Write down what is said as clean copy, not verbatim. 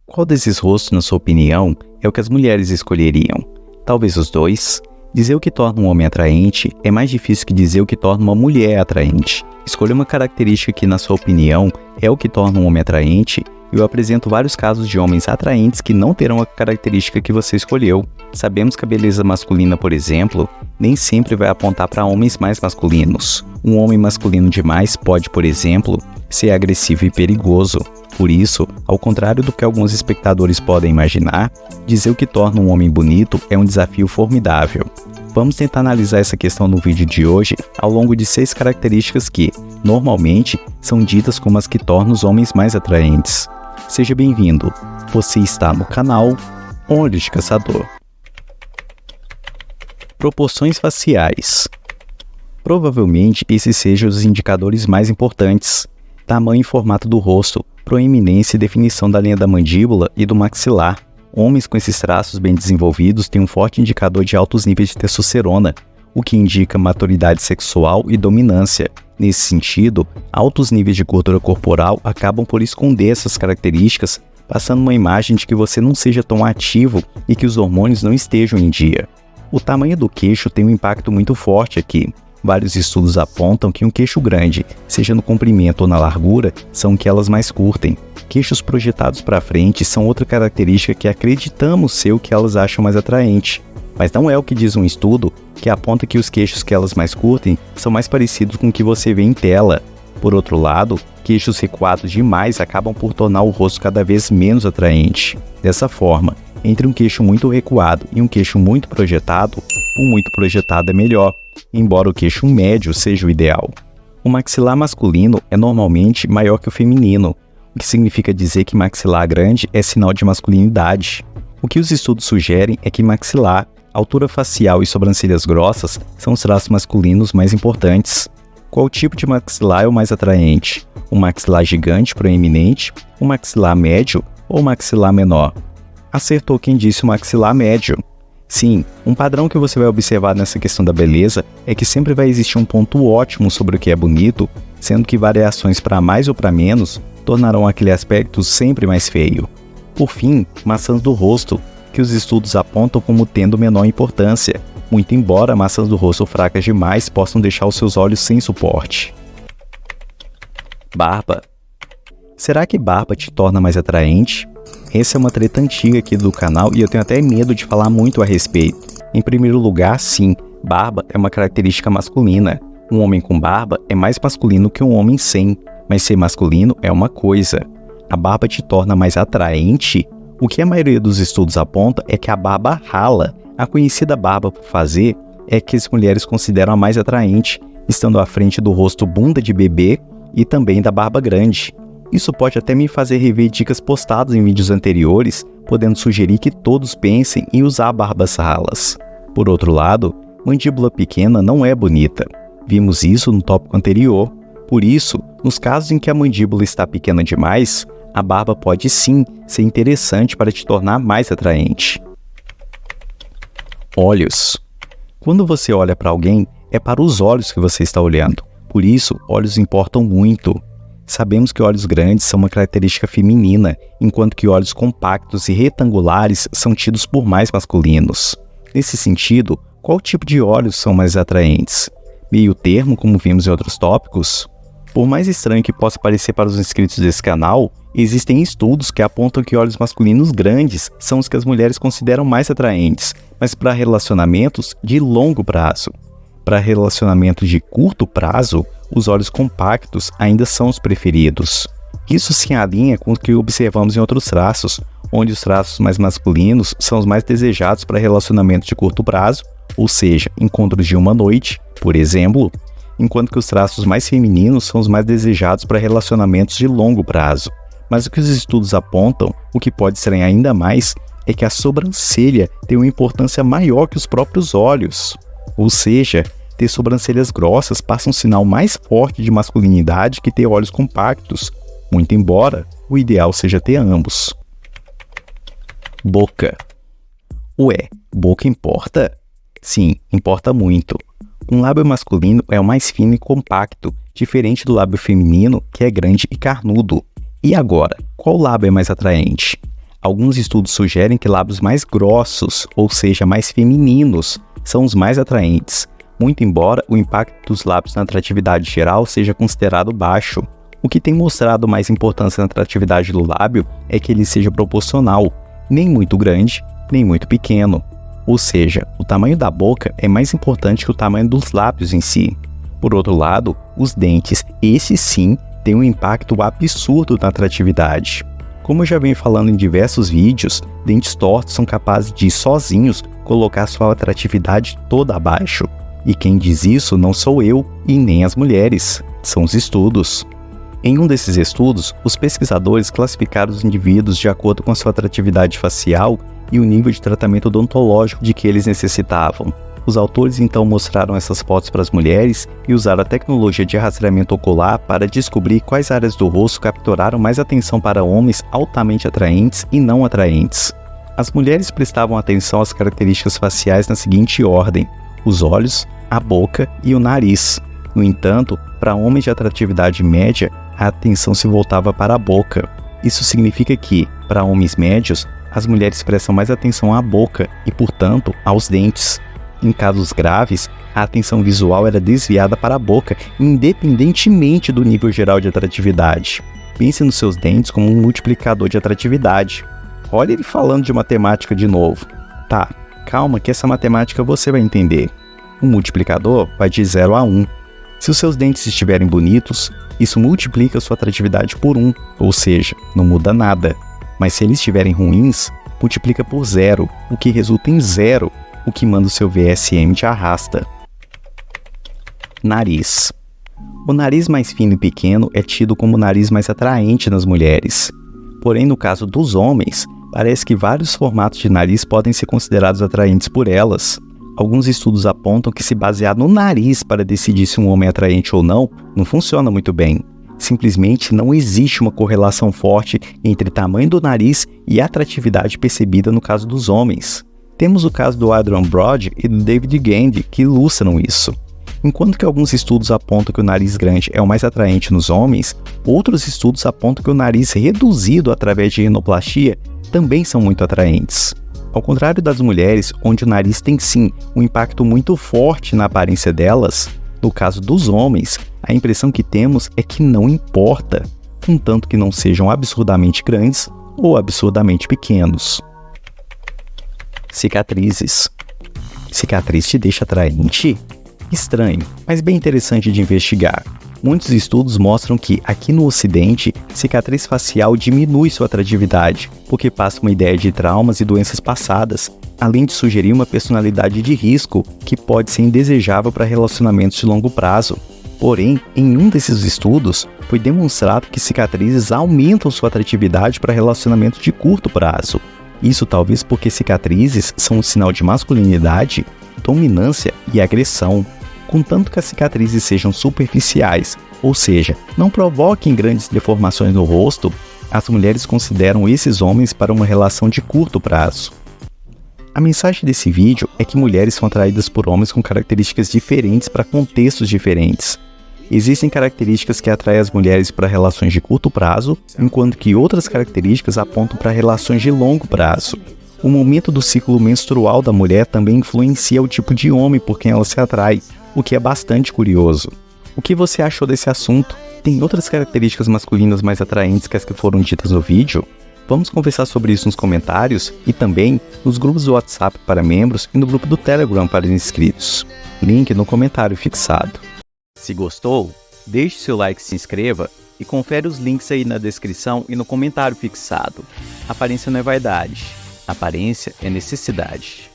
Qual desses rostos, na sua opinião, é o que as mulheres escolheriam? Talvez os dois? Dizer o que torna um homem atraente é mais difícil que dizer o que torna uma mulher atraente. Escolha uma característica que, na sua opinião, é o que torna um homem atraente e eu apresento vários casos de homens atraentes que não terão a característica que você escolheu. Sabemos que a beleza masculina, por exemplo, nem sempre vai apontar para homens mais masculinos. Um homem masculino demais pode, por exemplo, ser agressivo e perigoso. Por isso, ao contrário do que alguns espectadores podem imaginar, dizer o que torna um homem bonito é um desafio formidável. Vamos tentar analisar essa questão no vídeo de hoje ao longo de 6 características que, normalmente, são ditas como as que tornam os homens mais atraentes. Seja bem-vindo, você está no canal Olhos de Caçador. Proporções faciais. Provavelmente esses sejam os indicadores mais importantes. Tamanho e formato do rosto, proeminência e definição da linha da mandíbula e do maxilar. Homens com esses traços bem desenvolvidos têm um forte indicador de altos níveis de testosterona, o que indica maturidade sexual e dominância. Nesse sentido, altos níveis de gordura corporal acabam por esconder essas características, passando uma imagem de que você não seja tão ativo e que os hormônios não estejam em dia. O tamanho do queixo tem um impacto muito forte aqui. Vários estudos apontam que um queixo grande, seja no comprimento ou na largura, são o que elas mais curtem. Queixos projetados para frente são outra característica que acreditamos ser o que elas acham mais atraente. Mas não é o que diz um estudo que aponta que os queixos que elas mais curtem são mais parecidos com o que você vê em tela. Por outro lado, queixos recuados demais acabam por tornar o rosto cada vez menos atraente. Dessa forma, entre um queixo muito recuado e um queixo muito projetado, o muito projetado é melhor, embora o queixo médio seja o ideal. O maxilar masculino é normalmente maior que o feminino, o que significa dizer que maxilar grande é sinal de masculinidade. O que os estudos sugerem é que maxilar, altura facial e sobrancelhas grossas são os traços masculinos mais importantes. Qual tipo de maxilar é o mais atraente? Um maxilar gigante proeminente, um maxilar médio ou um maxilar menor? Acertou quem disse o maxilar médio. Sim, um padrão que você vai observar nessa questão da beleza é que sempre vai existir um ponto ótimo sobre o que é bonito, sendo que variações para mais ou para menos tornarão aquele aspecto sempre mais feio. Por fim, maçãs do rosto, que os estudos apontam como tendo menor importância, muito embora maçãs do rosto fracas demais possam deixar os seus olhos sem suporte. Barba. Será que barba te torna mais atraente? Essa é uma treta antiga aqui do canal e eu tenho até medo de falar muito a respeito. Em primeiro lugar, sim, barba é uma característica masculina. Um homem com barba é mais masculino que um homem sem, mas ser masculino é uma coisa. A barba te torna mais atraente? O que a maioria dos estudos aponta é que a barba rala. A conhecida barba por fazer é que as mulheres consideram a mais atraente, estando à frente do rosto bunda de bebê e também da barba grande. Isso pode até me fazer rever dicas postadas em vídeos anteriores, podendo sugerir que todos pensem em usar barbas ralas. Por outro lado, mandíbula pequena não é bonita. Vimos isso no tópico anterior. Por isso, nos casos em que a mandíbula está pequena demais, a barba pode sim ser interessante para te tornar mais atraente. Olhos. Quando você olha para alguém, é para os olhos que você está olhando. Por isso, olhos importam muito. Sabemos que olhos grandes são uma característica feminina, enquanto que olhos compactos e retangulares são tidos por mais masculinos. Nesse sentido, qual tipo de olhos são mais atraentes? Meio termo, como vimos em outros tópicos? Por mais estranho que possa parecer para os inscritos desse canal, existem estudos que apontam que olhos masculinos grandes são os que as mulheres consideram mais atraentes, mas para relacionamentos de longo prazo. Para relacionamentos de curto prazo, os olhos compactos ainda são os preferidos. Isso se alinha com o que observamos em outros traços, onde os traços mais masculinos são os mais desejados para relacionamentos de curto prazo, ou seja, encontros de uma noite, por exemplo, enquanto que os traços mais femininos são os mais desejados para relacionamentos de longo prazo. Mas o que os estudos apontam, o que pode estranhar ainda mais, é que a sobrancelha tem uma importância maior que os próprios olhos. Ou seja, ter sobrancelhas grossas passa um sinal mais forte de masculinidade que ter olhos compactos, muito embora o ideal seja ter ambos. Boca. Ué, boca importa? Sim, importa muito. Um lábio masculino é o mais fino e compacto, diferente do lábio feminino, que é grande e carnudo. E agora, qual lábio é mais atraente? Alguns estudos sugerem que lábios mais grossos, ou seja, mais femininos, são os mais atraentes, muito embora o impacto dos lábios na atratividade geral seja considerado baixo. O que tem mostrado mais importância na atratividade do lábio é que ele seja proporcional, nem muito grande, nem muito pequeno. Ou seja, o tamanho da boca é mais importante que o tamanho dos lábios em si. Por outro lado, os dentes, esses sim, têm um impacto absurdo na atratividade. Como eu já venho falando em diversos vídeos, dentes tortos são capazes de, sozinhos, colocar sua atratividade toda abaixo. E quem diz isso não sou eu e nem as mulheres, são os estudos. Em um desses estudos, os pesquisadores classificaram os indivíduos de acordo com a sua atratividade facial e o nível de tratamento odontológico de que eles necessitavam. Os autores então mostraram essas fotos para as mulheres e usaram a tecnologia de rastreamento ocular para descobrir quais áreas do rosto capturaram mais atenção para homens altamente atraentes e não atraentes. As mulheres prestavam atenção às características faciais na seguinte ordem: os olhos, a boca e o nariz. No entanto, para homens de atratividade média, a atenção se voltava para a boca. Isso significa que, para homens médios, as mulheres prestam mais atenção à boca e, portanto, aos dentes. Em casos graves, a atenção visual era desviada para a boca, independentemente do nível geral de atratividade. Pense nos seus dentes como um multiplicador de atratividade. Olha ele falando de matemática de novo. Tá, calma que essa matemática você vai entender. O multiplicador vai de 0 a 1. Se os seus dentes estiverem bonitos, isso multiplica sua atratividade por 1, ou seja, não muda nada. Mas se eles estiverem ruins, multiplica por 0, o que resulta em 0, o que manda o seu VSM te arrasta. Nariz. O nariz mais fino e pequeno é tido como o nariz mais atraente nas mulheres. Porém, no caso dos homens, parece que vários formatos de nariz podem ser considerados atraentes por elas. Alguns estudos apontam que se basear no nariz para decidir se um homem é atraente ou não funciona muito bem. Simplesmente não existe uma correlação forte entre tamanho do nariz e atratividade percebida no caso dos homens. Temos o caso do Adrian Brody e do David Gandy que ilustram isso. Enquanto que alguns estudos apontam que o nariz grande é o mais atraente nos homens, outros estudos apontam que o nariz reduzido através de rinoplastia também são muito atraentes. Ao contrário das mulheres, onde o nariz tem sim um impacto muito forte na aparência delas, no caso dos homens, a impressão que temos é que não importa, contanto que não sejam absurdamente grandes ou absurdamente pequenos. Cicatrizes. Cicatriz te deixa atraente? Estranho, mas bem interessante de investigar. Muitos estudos mostram que, aqui no Ocidente, cicatriz facial diminui sua atratividade, porque passa uma ideia de traumas e doenças passadas, além de sugerir uma personalidade de risco que pode ser indesejável para relacionamentos de longo prazo. Porém, em um desses estudos, foi demonstrado que cicatrizes aumentam sua atratividade para relacionamentos de curto prazo. Isso talvez porque cicatrizes são um sinal de masculinidade, dominância e agressão. Contanto que as cicatrizes sejam superficiais, ou seja, não provoquem grandes deformações no rosto, as mulheres consideram esses homens para uma relação de curto prazo. A mensagem desse vídeo é que mulheres são atraídas por homens com características diferentes para contextos diferentes. Existem características que atraem as mulheres para relações de curto prazo, enquanto que outras características apontam para relações de longo prazo. O momento do ciclo menstrual da mulher também influencia o tipo de homem por quem ela se atrai, o que é bastante curioso. O que você achou desse assunto? Tem outras características masculinas mais atraentes que as que foram ditas no vídeo? Vamos conversar sobre isso nos comentários e também nos grupos do WhatsApp para membros e no grupo do Telegram para inscritos. Link no comentário fixado. Se gostou, deixe seu like e se inscreva e confere os links aí na descrição e no comentário fixado. Aparência não é vaidade, aparência é necessidade.